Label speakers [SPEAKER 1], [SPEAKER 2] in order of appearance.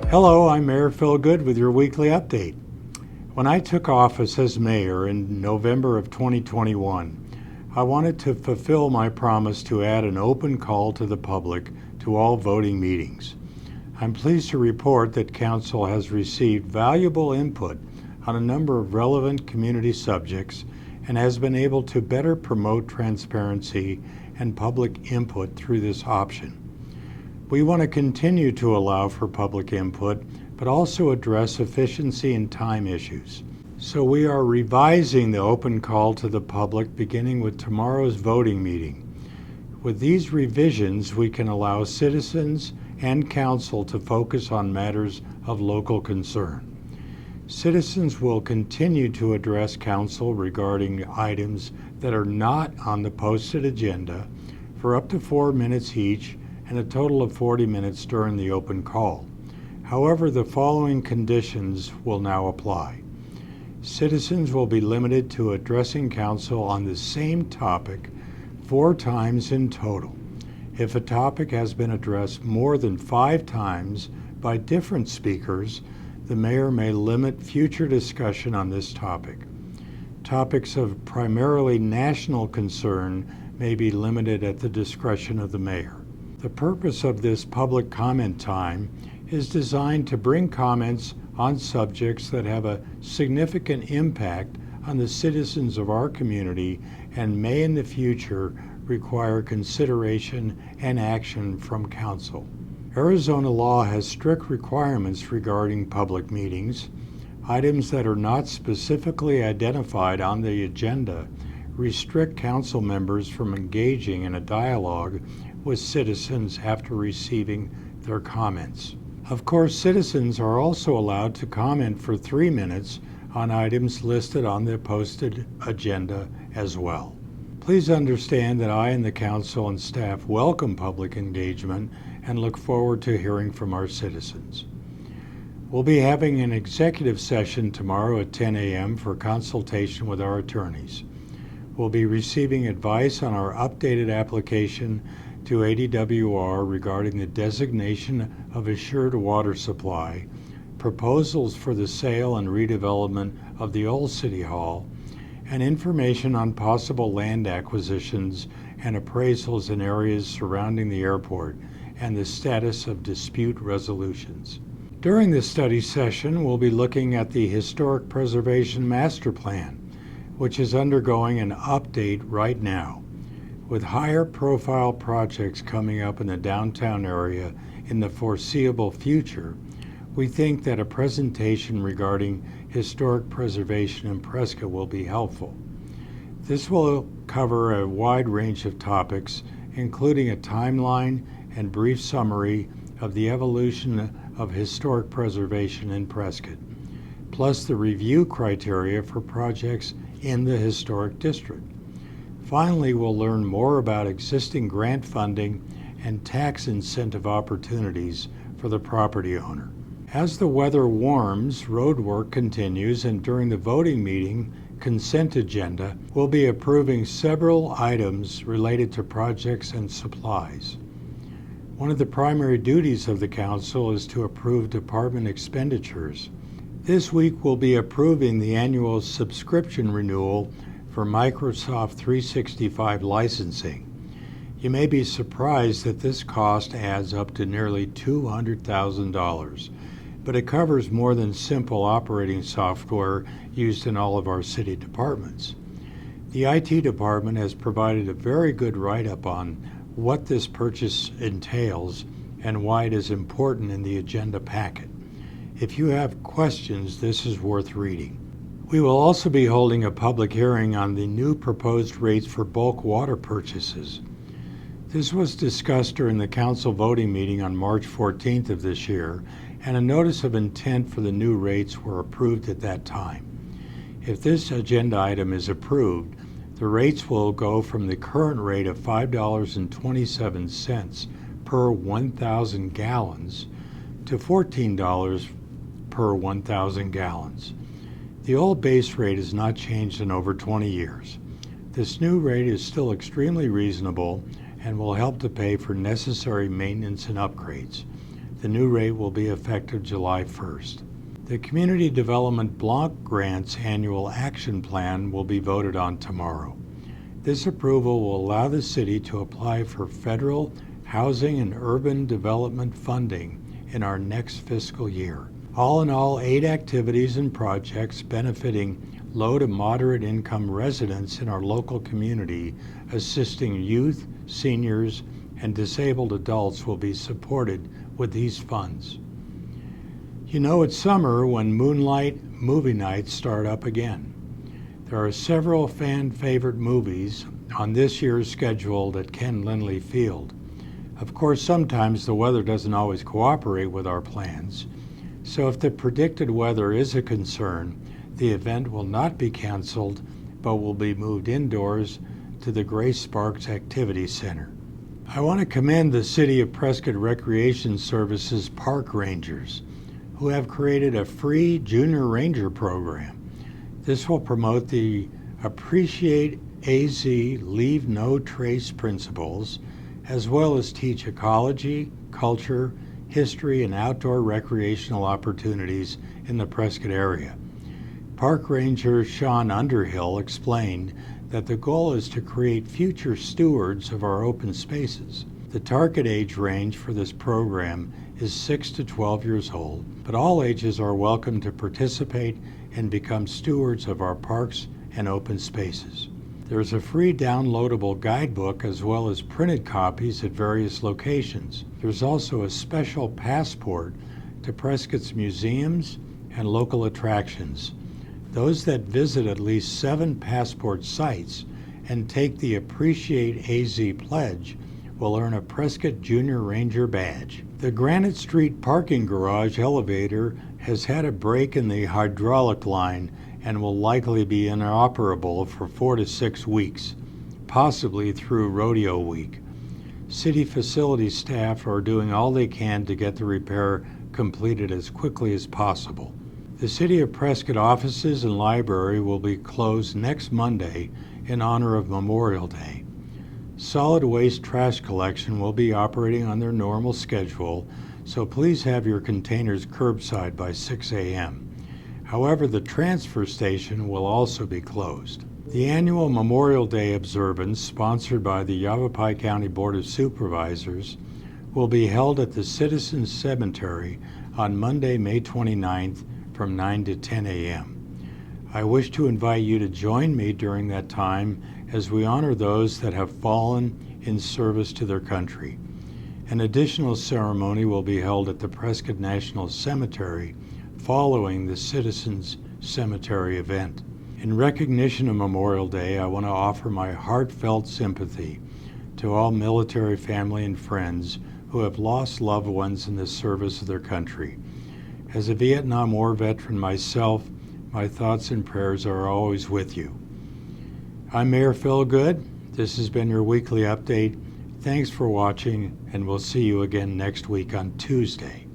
[SPEAKER 1] Hello, I'm Mayor Phil Good with your weekly update. When I took office as mayor in November of 2021, I wanted to fulfill my promise to add an open call to the public to all voting meetings. I'm pleased to report that Council has received valuable input on a number of relevant community subjects and has been able to better promote transparency and public input through this option. We want to continue to allow for public input, but also address efficiency and time issues. So we are revising the open call to the public beginning with tomorrow's voting meeting. With these revisions, we can allow citizens and council to focus on matters of local concern. Citizens will continue to address council regarding items that are not on the posted agenda for up to 4 minutes each and a total of 40 minutes during the open call. However, the following conditions will now apply. Citizens will be limited to addressing council on the same topic 4 times in total. If a topic has been addressed more than 5 times by different speakers, the mayor may limit future discussion on this topic. Topics of primarily national concern may be limited at the discretion of the mayor. The purpose of this public comment time is designed to bring comments on subjects that have a significant impact on the citizens of our community and may in the future require consideration and action from council. Arizona law has strict requirements regarding public meetings. Items that are not specifically identified on the agenda restrict council members from engaging in a dialogue with citizens after receiving their comments. Of course, citizens are also allowed to comment for 3 minutes on items listed on the posted agenda as well. Please understand that I and the council and staff welcome public engagement and look forward to hearing from our citizens. We'll be having an executive session tomorrow at 10 a.m. for consultation with our attorneys. We'll be receiving advice on our updated application to ADWR regarding the designation of assured water supply, proposals for the sale and redevelopment of the old City Hall, and information on possible land acquisitions and appraisals in areas surrounding the airport and the status of dispute resolutions. During this study session, we'll be looking at the Historic Preservation Master Plan, which is undergoing an update right now. With higher profile projects coming up in the downtown area in the foreseeable future, we think that a presentation regarding historic preservation in Prescott will be helpful. This will cover a wide range of topics, including a timeline and brief summary of the evolution of historic preservation in Prescott, plus the review criteria for projects in the historic district. Finally, we'll learn more about existing grant funding and tax incentive opportunities for the property owner. As the weather warms, road work continues, and during the voting meeting consent agenda, we'll be approving several items related to projects and supplies. One of the primary duties of the council is to approve department expenditures. This week we'll be approving the annual subscription renewal for Microsoft 365 licensing. You may be surprised that this cost adds up to nearly $200,000, but it covers more than simple operating software used in all of our city departments. The IT department has provided a very good write-up on what this purchase entails and why it is important in the agenda packet. If you have questions, this is worth reading. We will also be holding a public hearing on the new proposed rates for bulk water purchases. This was discussed during the council voting meeting on March 14th of this year, and a notice of intent for the new rates were approved at that time. If this agenda item is approved, the rates will go from the current rate of $5.27 per 1,000 gallons to $14 per 1,000 gallons. The old base rate has not changed in over 20 years. This new rate is still extremely reasonable and will help to pay for necessary maintenance and upgrades. The new rate will be effective July 1st. The Community Development Block Grants Annual Action Plan will be voted on tomorrow. This approval will allow the city to apply for federal housing and urban development funding in our next fiscal year. All in all, 8 activities and projects benefiting low to moderate income residents in our local community, assisting youth, seniors, and disabled adults will be supported with these funds. You know, it's summer when Moonlight movie nights start up again. There are several fan favorite movies on this year's schedule at Ken Lindley Field. Of course, sometimes the weather doesn't always cooperate with our plans, so if the predicted weather is a concern, the event will not be canceled, but will be moved indoors to the Grace Sparks Activity Center. I want to commend the City of Prescott Recreation Services Park Rangers, who have created a free Junior Ranger program. This will promote the Appreciate AZ Leave No Trace principles, as well as teach ecology, culture, history, and outdoor recreational opportunities in the Prescott area. Park Ranger Sean Underhill explained that the goal is to create future stewards of our open spaces. The target age range for this program is 6 to 12 years old, but all ages are welcome to participate and become stewards of our parks and open spaces. There is a free downloadable guidebook as well as printed copies at various locations. There's also a special passport to Prescott's museums and local attractions. Those that visit at least 7 passport sites and take the Appreciate AZ pledge will earn a Prescott Junior Ranger badge. The Granite Street Parking Garage elevator has had a break in the hydraulic line and will likely be inoperable for 4 to 6 weeks, possibly through rodeo week. City facility staff are doing all they can to get the repair completed as quickly as possible. The City of Prescott offices and library will be closed next Monday in honor of Memorial Day. Solid waste trash collection will be operating on their normal schedule, so please have your containers curbside by 6 a.m. However, the transfer station will also be closed. The annual Memorial Day observance, sponsored by the Yavapai County Board of Supervisors, will be held at the Citizens Cemetery on Monday, May 29th from 9 to 10 a.m. I wish to invite you to join me during that time as we honor those that have fallen in service to their country. An additional ceremony will be held at the Prescott National Cemetery following the Citizens Cemetery event. In recognition of Memorial Day, I want to offer my heartfelt sympathy to all military family and friends who have lost loved ones in the service of their country. As a Vietnam War veteran myself, my thoughts and prayers are always with you. I'm Mayor Phil Good. This has been your weekly update. Thanks for watching, and we'll see you again next week on Tuesday.